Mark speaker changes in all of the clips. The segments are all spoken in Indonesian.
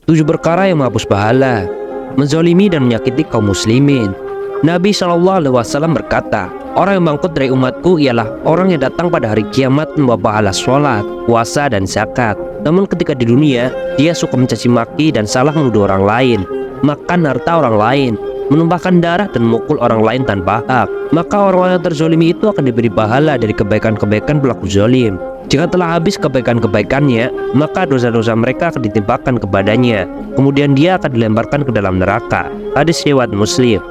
Speaker 1: 7 perkara yang menghapus pahala: menzolimi dan menyakiti kaum muslimin. Nabi SAW berkata, orang yang bangkrut dari umatku ialah orang yang datang pada hari kiamat membawa pahala sholat, puasa, dan zakat. Namun ketika di dunia, dia suka mencaci maki dan salah menuduh orang lain, makan harta orang lain, menumpahkan darah dan memukul orang lain tanpa hak. Maka orang-orang yang terzolimi itu akan diberi pahala dari kebaikan-kebaikan pelaku zolim. Jika telah habis kebaikan-kebaikannya, maka dosa-dosa mereka akan ditimpakan kepadanya. Kemudian dia akan dilemparkan ke dalam neraka. Hadis riwayat Muslim.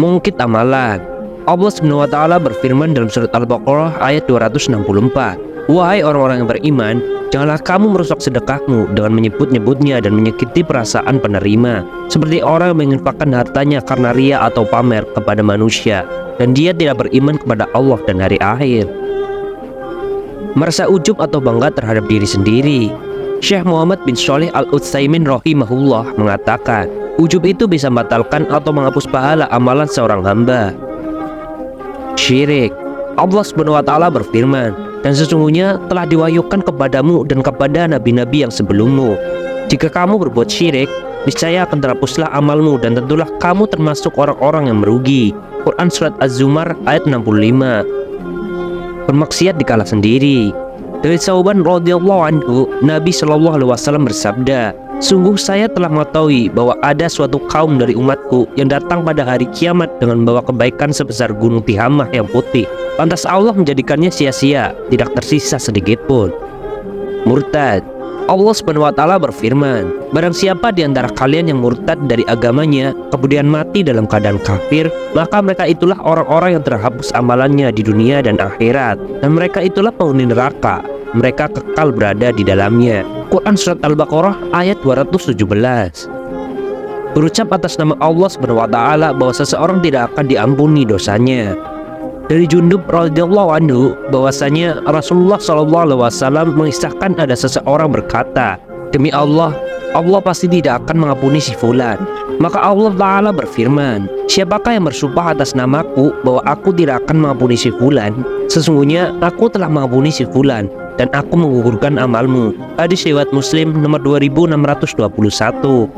Speaker 1: Mengungkit amalan. Allah SWT berfirman dalam surat Al-Baqarah ayat 264, wahai orang-orang yang beriman, janganlah kamu merusak sedekahmu dengan menyebut-nyebutnya dan menyakiti perasaan penerima, seperti orang yang menginfakkan hartanya karena ria atau pamer kepada manusia, dan dia tidak beriman kepada Allah dan hari akhir. Merasa ujub atau bangga terhadap diri sendiri. Syekh Muhammad bin Shalih Al-Utsaimin rahimahullah mengatakan, ujub itu bisa membatalkan atau menghapus pahala amalan seorang hamba. Syirik. Allah SWT berfirman, dan sesungguhnya telah diwahyukan kepadamu dan kepada nabi-nabi yang sebelummu. Jika kamu berbuat syirik, niscaya akan terhapuslah amalmu dan tentulah kamu termasuk orang-orang yang merugi. Quran Surat Az-Zumar ayat 65. Bermaksiat dikala sendiri. Dari Sauban radhiyallahu anhu, Nabi SAW bersabda, sungguh saya telah mengetahui bahwa ada suatu kaum dari umatku yang datang pada hari kiamat dengan membawa kebaikan sebesar gunung Tihamah yang putih. Lantas Allah menjadikannya sia-sia, tidak tersisa sedikit pun. Murtad. Allah SWT berfirman, barang siapa di antara kalian yang murtad dari agamanya kemudian mati dalam keadaan kafir, maka mereka itulah orang-orang yang terhapus amalannya di dunia dan akhirat, dan mereka itulah penghuni neraka. Mereka kekal berada di dalamnya. Quran Surat Al-Baqarah ayat 217. Berucap atas nama Allah SWT bahwa seseorang tidak akan diampuni dosanya. Dari Jundub radhiyallahu anhu bahwasanya Rasulullah SAW mengisahkan ada seseorang berkata, demi Allah, Allah pasti tidak akan mengampuni si fulan. Maka Allah Ta'ala berfirman, siapakah yang bersumpah atas namaku bahwa aku tidak akan mengampuni si fulan? Sesungguhnya aku telah mengampuni si fulan dan aku menggugurkan amalmu. Hadis riwayat Muslim nomor 2621.